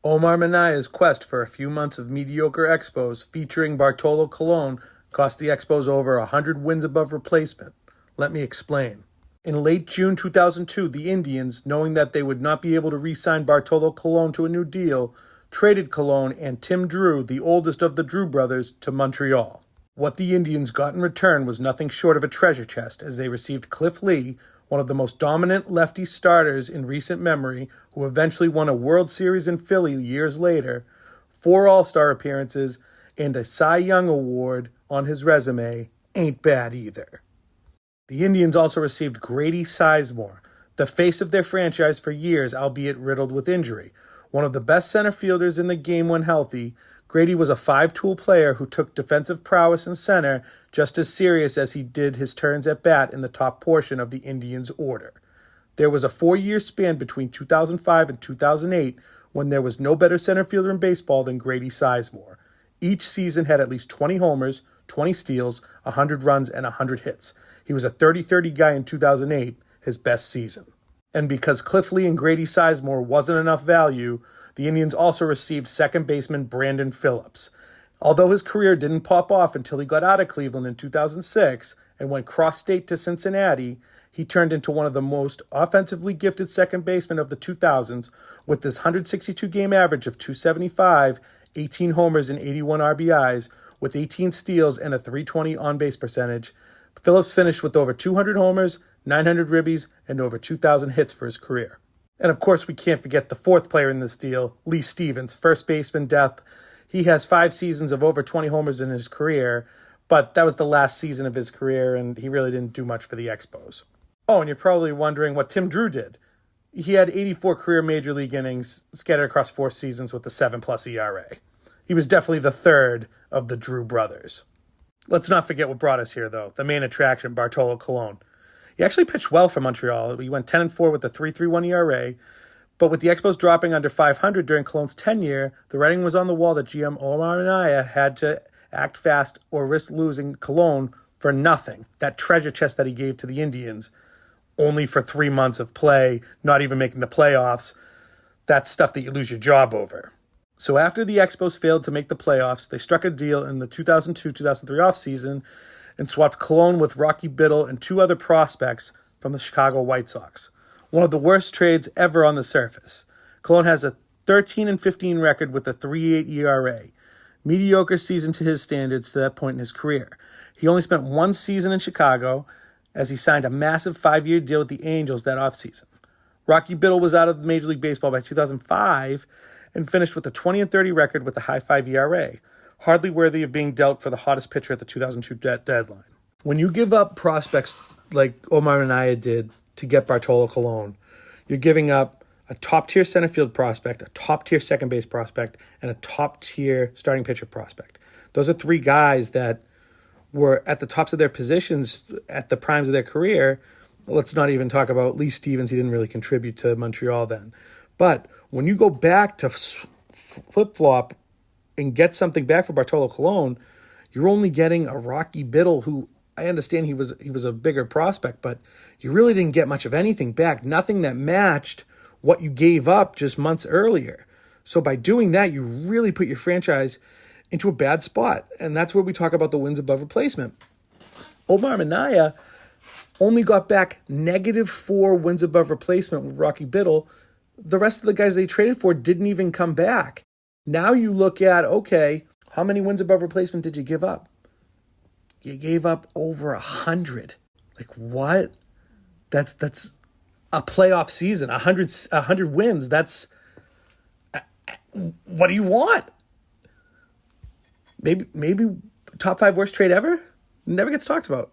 Omar Manaya's quest for a few months of mediocre expos featuring Bartolo Colon cost the Expos over 100 wins above replacement. Let me explain. In late June 2002, the Indians, knowing that they would not be able to re-sign Bartolo Colon to a new deal, traded Colon and Tim Drew, the oldest of the Drew brothers, to Montreal. What the Indians got in return was nothing short of a treasure chest, as they received Cliff Lee, one of the most dominant lefty starters in recent memory, who eventually won a World Series in Philly years later, 4 All-Star appearances, and a Cy Young Award on his resume. Ain't bad either. The Indians also received Grady Sizemore, the face of their franchise for years, albeit riddled with injury. One of the best center fielders in the game when healthy, Grady was a 5-tool player who took defensive prowess in center just as serious as he did his turns at bat in the top portion of the Indians' order. There was a 4-year span between 2005 and 2008 when there was no better center fielder in baseball than Grady Sizemore. Each season had at least 20 homers, 20 steals, 100 runs, and 100 hits. He was a 30-30 guy in 2008, his best season. And because Cliff Lee and Grady Sizemore wasn't enough value, the Indians also received second baseman Brandon Phillips. Although his career didn't pop off until he got out of Cleveland in 2006 and went cross-state to Cincinnati, he turned into one of the most offensively gifted second basemen of the 2000s with his 162-game average of .275, 18 homers and 81 RBIs, with 18 steals and a .320 on-base percentage. Phillips finished with over 200 homers, 900 ribbies, and over 2,000 hits for his career. And of course, we can't forget the fourth player in this deal, Lee Stevens, first baseman death. He has 5 seasons of over 20 homers in his career, but that was the last season of his career, and he really didn't do much for the Expos. Oh, and you're probably wondering what Tim Drew did. He had 84 career major league innings scattered across 4 seasons with a 7+ ERA. He was definitely the third of the Drew brothers. Let's not forget what brought us here, though, the main attraction, Bartolo Colon. He actually pitched well for Montreal. He went 10-4 with a 3.31 ERA, but with the Expos dropping under 500 during Colon's tenure, the writing was on the wall that GM Omar Minaya had to act fast or risk losing Colon for nothing, that treasure chest that he gave to the Indians, only for 3 months of play, not even making the playoffs. That's stuff that you lose your job over. So after the Expos failed to make the playoffs, they struck a deal in the 2002-2003 offseason and swapped Colon with Rocky Biddle and 2 other prospects from the Chicago White Sox. One of the worst trades ever on the surface. Colon has a 13-15 record with a 3.8 ERA. Mediocre season to his standards to that point in his career. He only spent 1 season in Chicago as he signed a massive 5-year deal with the Angels that offseason. Rocky Biddle was out of Major League Baseball by 2005 and finished with a 20-30 record with a high 5 ERA, hardly worthy of being dealt for the hottest pitcher at the 2002 deadline. When you give up prospects like Omar Minaya did to get Bartolo Colon, you're giving up a top-tier center field prospect, a top-tier second base prospect, and a top-tier starting pitcher prospect. Those are 3 guys that were at the tops of their positions at the primes of their career. Let's not even talk about Lee Stevens. He didn't really contribute to Montreal then. But when you go back to flip-flop and get something back for Bartolo Colon, you're only getting a Rocky Biddle, who I understand he was a bigger prospect, but you really didn't get much of anything back, nothing that matched what you gave up just months earlier. So by doing that, you really put your franchise into a bad spot, and that's where we talk about the wins above replacement. Omar Minaya only got back -4 wins above replacement with Rocky Biddle. The rest of the guys they traded for didn't even come back. Now you look at, okay, how many wins above replacement did you give up? You gave up over 100. Like, what? That's a playoff season. 100 wins. That's, what do you want? Maybe top 5 worst trade ever? Never gets talked about.